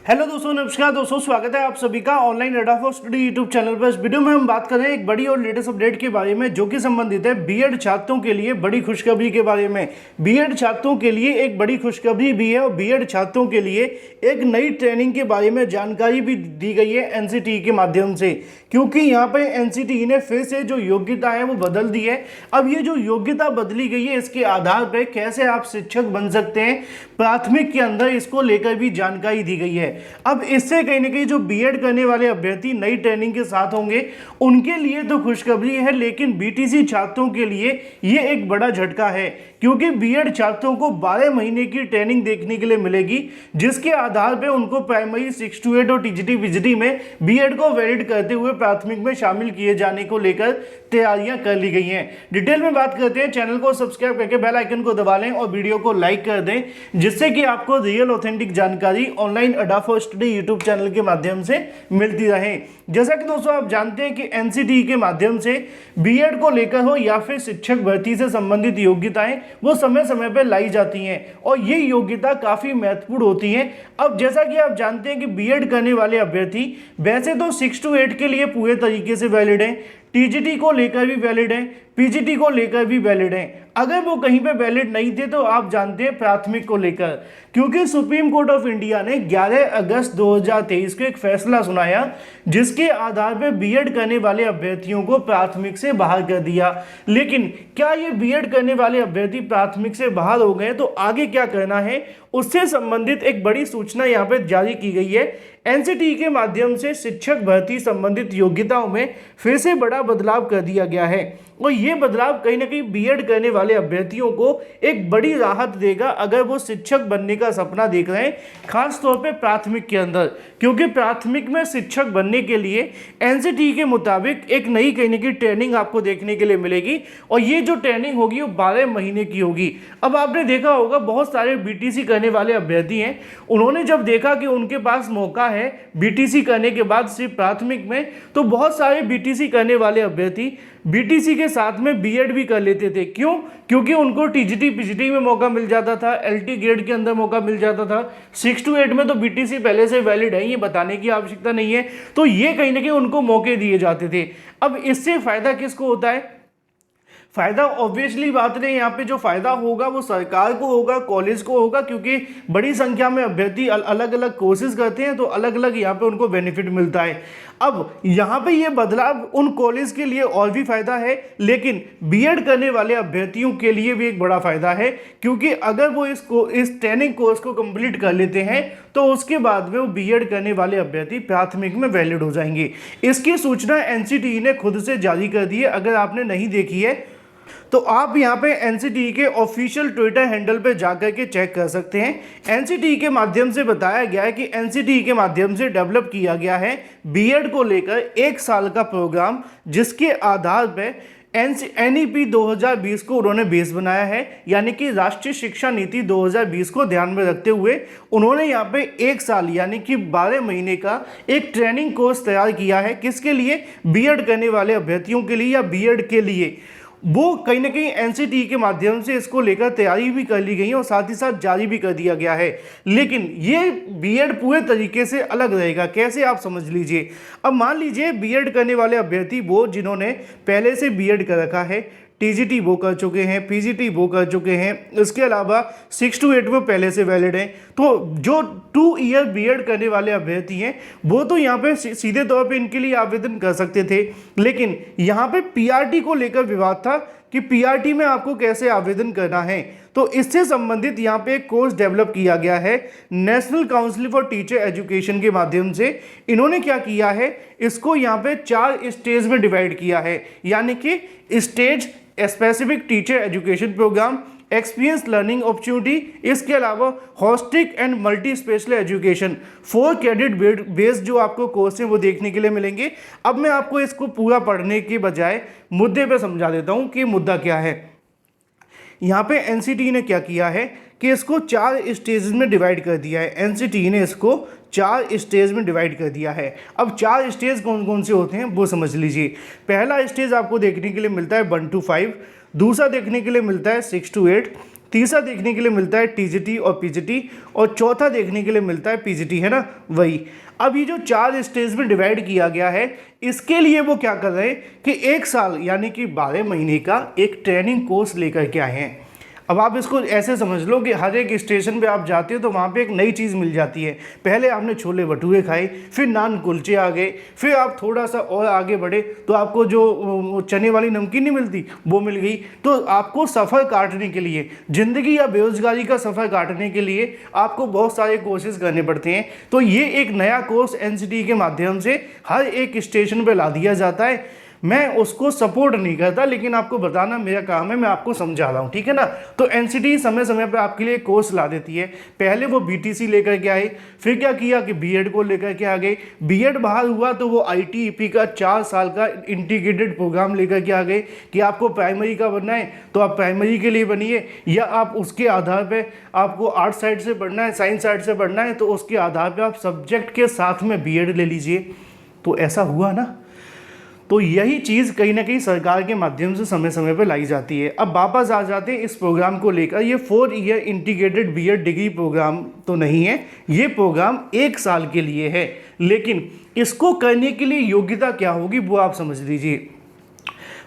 Hello दोस्तों, नमस्कार दोस्तों, स्वागत है आप सभी का ऑनलाइन अड्डा फॉर स्टडी यूट्यूब चैनल पर। इस वीडियो में हम बात कर रहे हैं एक बड़ी और लेटेस्ट अपडेट के बारे में जो कि संबंधित है बीएड छात्रों के लिए बड़ी खुशखबरी के बारे में। बीएड छात्रों के लिए एक बड़ी खुशखबरी भी है और बीएड छात्रों के लिए एक नई ट्रेनिंग के बारे में जानकारी भी दी गई है एनसीटीई के माध्यम से, क्योंकि यहाँ पे एनसीटीई ने फिर से जो योग्यता है वो बदल दी है। अब ये जो योग्यता बदली गई है इसके आधार पर कैसे आप शिक्षक बन सकते हैं प्राथमिक के अंदर, इसको लेकर भी जानकारी दी गई है। अब इससे कहीं ना कहीं जो बीएड करने वाले अभ्यर्थी नई ट्रेनिंग के साथ होंगे उनके लिए तो खुशखबरी है, लेकिन बीटीसी छात्रों के लिए ये एक बड़ा झटका है, क्योंकि बीएड छात्रों को 12 महीने की ट्रेनिंग देखने के लिए मिलेगी, जिसके आधार पर उनको प्राइमरी 6 to 8 और टीजीटी पीजीटी में बीएड को वैलिड करते हुए प्राथमिक में शामिल किए जाने को लेकर तैयारियां कर ली गई हैं। डिटेल में बात करते हैं, चैनल को सब्सक्राइब करके बेल आइकन को दबा लें और वीडियो को लाइक कर दें, जिससे कि आपको रियल ऑथेंटिक जानकारी ऑनलाइन अड्डा फॉर स्टडी यूट्यूब चैनल के माध्यम से मिलती रहे। जैसा कि दोस्तों आप जानते हैं कि एनसीटीई के माध्यम से बीएड को लेकर हो या फिर शिक्षक भर्ती से संबंधित योग्यताएं वो समय समय पर लाई जाती हैं और ये योग्यता काफी महत्वपूर्ण होती है। अब जैसा कि आप जानते हैं कि बीएड करने वाले अभ्यर्थी वैसे तो 6 to 8 के लिए पूरे तरीके से वैलिड है, टीजीटी को लेकर भी वैलिड है, पीजीटी को लेकर भी वैलिड है। अगर वो कहीं पे वैलिड नहीं थे तो आप जानते हैं प्राथमिक को लेकर, क्योंकि सुप्रीम कोर्ट ऑफ इंडिया ने 11 अगस्त 2023 को एक फैसला सुनाया जिसके आधार पर बीएड करने वाले अभ्यर्थियों को प्राथमिक से बाहर कर दिया। लेकिन क्या ये बीएड करने वाले अभ्यर्थी प्राथमिक से बाहर हो गए तो आगे क्या करना है, उससे संबंधित एक बड़ी सूचना यहाँ पर जारी की गई है। एनसीटीई के माध्यम से शिक्षक भर्ती संबंधित योग्यताओं में फिर से बड़ा बदलाव कर दिया गया है और ये बदलाव कहीं ना कहीं बीएड करने वाले अभ्यर्थियों को एक बड़ी राहत देगा अगर वो शिक्षक बनने का सपना देख रहे हैं, खास तौर पे प्राथमिक के अंदर, क्योंकि प्राथमिक में शिक्षक बनने के लिए एनसीटीई के मुताबिक एक नई कहीं ना कहीं ट्रेनिंग आपको देखने के लिए मिलेगी और ये जो ट्रेनिंग होगी वो 12 महीने की होगी। अब आपने देखा होगा बहुत सारे बीटीसी करने वाले अभ्यर्थी हैं, उन्होंने जब देखा कि उनके पास मौका है बीटीसी करने के बाद सिर्फ प्राथमिक में, तो बहुत सारे बीटीसी करने वाले अभ्यर्थी बीटीसी के साथ में बीएड भी कर लेते थे। क्यों? क्योंकि उनको टीजीटी पीजीटी में मौका मिल जाता था, एलटी ग्रेड के अंदर मौका मिल जाता था। 6 to 8 में तो बीटीसी पहले से वैलिड है, ये बताने की आवश्यकता नहीं है, तो ये कहीं ना कहीं उनको मौके दिए जाते थे। अब इससे फायदा किसको होता है? फायदा ऑब्वियसली बात नहीं, यहाँ पे जो फायदा होगा वो सरकार को होगा, कॉलेज को होगा, क्योंकि बड़ी संख्या में अभ्यर्थी अलग अलग कोर्सेज करते हैं तो अलग अलग यहाँ पे उनको बेनिफिट मिलता है। अब यहाँ पे ये बदलाव उन कॉलेज के लिए और भी फायदा है, लेकिन बीएड करने वाले अभ्यर्थियों के लिए भी एक बड़ा फायदा है, क्योंकि अगर वो इस ट्रेनिंग कोर्स को कंप्लीट कर लेते हैं तो उसके बाद में वो बीएड करने वाले अभ्यर्थी प्राथमिक में वैलिड हो जाएंगे। इसकी सूचना एनसीटीई ने खुद से जारी कर दी है। अगर आपने नहीं देखी है तो आप यहाँ पे एनसीटीई के ऑफिशियल ट्विटर हैंडल पे जाकर के चेक कर सकते हैं। एनसीटीई के माध्यम से बताया गया है कि एनसीटीई के माध्यम से डेवलप किया गया है बीएड को लेकर 1 साल का प्रोग्राम, जिसके आधार पे एनईपी 2020 को उन्होंने बेस बनाया है, यानी कि राष्ट्रीय शिक्षा नीति 2020 को ध्यान में रखते हुए उन्होंने यहाँ पे 1 साल यानी कि 12 महीने का एक ट्रेनिंग कोर्स तैयार किया है। किसके लिए? बीएड करने वाले अभ्यर्थियों के लिए या बीएड के लिए। वो कहीं ना कहीं एनसीटीई के माध्यम से इसको लेकर तैयारी भी कर ली गई है और साथ ही साथ जारी भी कर दिया गया है। लेकिन ये बीएड पूरे तरीके से अलग रहेगा। कैसे? आप समझ लीजिए। अब मान लीजिए बीएड करने वाले अभ्यर्थी वो जिन्होंने पहले से बीएड कर रखा है, टीजीटी वो कर चुके हैं, पीजीटी वो कर चुके हैं, इसके अलावा 6 to 8 वो पहले से वैलिड हैं, तो जो 2 ईयर बीएड करने वाले अभ्यर्थी हैं वो तो यहाँ पे सीधे तौर पे इनके लिए आवेदन कर सकते थे। लेकिन यहाँ पे पीआरटी को लेकर विवाद था कि पीआरटी में आपको कैसे आवेदन करना है, तो इससे संबंधित यहाँ पे एक कोर्स डेवलप किया गया है national council for teacher education के माध्यम से। इन्होंने क्या किया है, इसको यहाँ पे 4 स्टेज में डिवाइड किया है, यानी कि stage specific teacher education program, experience learning opportunity, इसके अलावा holistic and multi special education, 4 credit based जो आपको कोर्स है वो देखने के लिए मिलेंगे। अब मैं आपको इसको पूरा पढ़ने के बजाय मुद्दे पे समझा देता हूँ कि मुद्दा क्या है। यहाँ पे एनसीटीई ने क्या किया है कि इसको 4 स्टेज में डिवाइड कर दिया है। एनसीटीई ने इसको 4 स्टेज में डिवाइड कर दिया है। अब 4 स्टेज कौन कौन से होते हैं वो समझ लीजिए। पहला स्टेज आपको देखने के लिए मिलता है 1 to 5, दूसरा देखने के लिए मिलता है 6 to 8, तीसरा देखने के लिए मिलता है टीजीटी और पीजीटी, और चौथा देखने के लिए मिलता है पीजीटी, है ना वही। अब ये जो 4 स्टेज में डिवाइड किया गया है, इसके लिए वो क्या कर रहे हैं कि 1 साल यानी कि 12 महीने का एक ट्रेनिंग कोर्स लेकर के आए हैं। अब आप इसको ऐसे समझ लो कि हर एक स्टेशन पे आप जाते हो तो वहाँ पे एक नई चीज़ मिल जाती है। पहले आपने छोले भटूरे खाए, फिर नान कुलचे आ गए, फिर आप थोड़ा सा और आगे बढ़े तो आपको जो चने वाली नमकीन नहीं मिलती वो मिल गई। तो आपको सफ़र काटने के लिए, ज़िंदगी या बेरोजगारी का सफ़र काटने के लिए आपको बहुत सारे कोर्सेज करने पड़ते हैं। तो ये एक नया कोर्स एनसीटी के माध्यम से हर एक स्टेशन पर ला दिया जाता है। मैं उसको सपोर्ट नहीं करता, लेकिन आपको बताना मेरा काम है, मैं आपको समझा रहा हूँ, ठीक है ना। तो एनसीटी समय समय पर आपके लिए कोर्स ला देती है। पहले वो बीटीसी लेकर के आए, फिर क्या किया कि बीएड को लेकर के आ गए। बीएड बाहर हुआ तो वो आईटीईपी का 4 साल का इंटीग्रेटेड प्रोग्राम लेकर के आ गए कि आपको प्राइमरी का बनना है तो आप प्राइमरी के लिए बनिए, या आप उसके आधार पर आपको आर्ट साइड से पढ़ना है, साइंस साइड से पढ़ना है तो उसके आधार पर आप सब्जेक्ट के साथ में बीएड ले लीजिए। तो ऐसा हुआ ना। तो यही चीज़ कहीं ना कहीं सरकार के माध्यम से समय समय पर लाई जाती है। अब वापस आ जाते हैं इस प्रोग्राम को लेकर। ये 4 year integrated BEd degree program तो नहीं है, ये प्रोग्राम 1 साल के लिए है। लेकिन इसको करने के लिए योग्यता क्या होगी वो आप समझ लीजिए।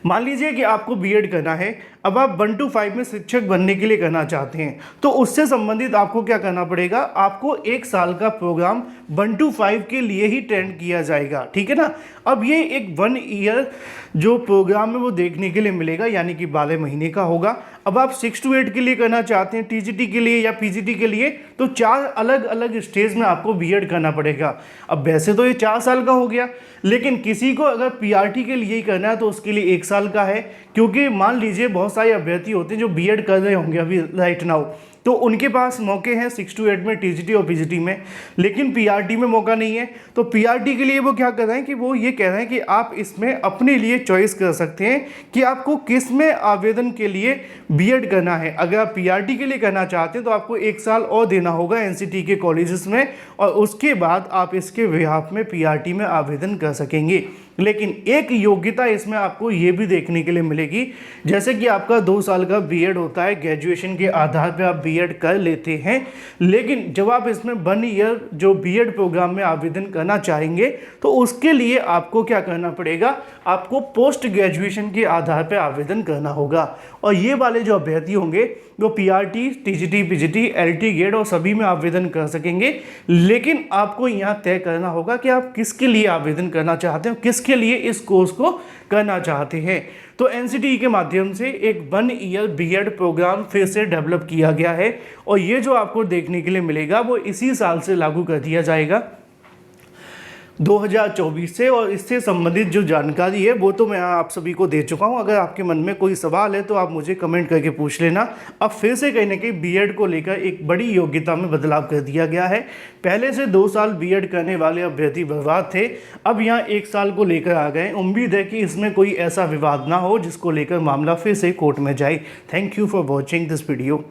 मान लीजिए कि आपको बीएड करना है, अब आप 1 to 5 में शिक्षक बनने के लिए करना चाहते हैं, तो उससे संबंधित आपको क्या करना पड़ेगा, आपको 1 साल का प्रोग्राम 1 to 5 के लिए ही ट्रेंड किया जाएगा, ठीक है ना। अब ये एक 1 ईयर जो प्रोग्राम है वो देखने के लिए मिलेगा, यानी कि 12 महीने का होगा। अब आप 6 to 8 के लिए करना चाहते हैं, टीजीटी के लिए या पीजीटी के लिए, तो 4 अलग अलग स्टेज में आपको बीएड करना पड़ेगा। अब वैसे तो ये 4 साल का हो गया, लेकिन किसी को अगर पीआरटी के लिए ही करना है तो उसके लिए 1 साल का है। क्योंकि मान लीजिए बहुत सारे अभ्यर्थी होते हैं जो बीएड कर रहे होंगे अभी राइट नाउ, तो उनके पास मौके हैं 6 to 8 में टीजीटी और पीजीटी में, लेकिन पीआरटी में मौका नहीं है। तो पीआरटी के लिए वो क्या कर रहे हैं कि वो ये कह रहे हैं कि आप इसमें अपने लिए चॉइस कर सकते हैं कि आपको किस में आवेदन के लिए बीएड करना है। अगर आप पीआरटी के लिए करना चाहते हैं तो आपको 1 साल और देना होगा एनसीटी के कॉलेजेस में, और उसके बाद आप इसके बिहाफ में पीआरटी में आवेदन कर सकेंगे। लेकिन एक योग्यता इसमें आपको ये भी देखने के लिए मिलेगी, जैसे कि आपका 2 साल का बीएड होता है, ग्रेजुएशन के आधार पे आप बीएड कर लेते हैं, लेकिन जब आप इसमें 1 ईयर जो बीएड प्रोग्राम में आवेदन करना चाहेंगे तो उसके लिए आपको क्या करना पड़ेगा, आपको पोस्ट ग्रेजुएशन के आधार पर आवेदन करना होगा। और ये वाले जो अभ्यर्थी होंगे वो पीआरटी, टीजीटी, पीजीटी, एलटी गेड और सभी में आवेदन कर सकेंगे। लेकिन आपको यहाँ तय करना होगा कि आप किसके लिए आवेदन करना चाहते हो, किसके लिए इस कोर्स को करना चाहते हैं। तो एनसीटी के माध्यम से एक 1 ईयर बीएड प्रोग्राम फिर से डेवलप किया गया है, और ये जो आपको देखने के लिए मिलेगा वो इसी साल से लागू कर दिया जाएगा 2024 से। और इससे संबंधित जो जानकारी है वो तो मैं आप सभी को दे चुका हूं। अगर आपके मन में कोई सवाल है तो आप मुझे कमेंट करके पूछ लेना। अब फिर से कहीं ना कहीं बीएड को लेकर एक बड़ी योग्यता में बदलाव कर दिया गया है। पहले से 2 साल बीएड करने वाले अभ्यर्थी बर्बाद थे, अब यहाँ 1 साल को लेकर आ गए। उम्मीद है कि इसमें कोई ऐसा विवाद ना हो जिसको लेकर मामला फिर से कोर्ट में जाए। Thank you for watching this video.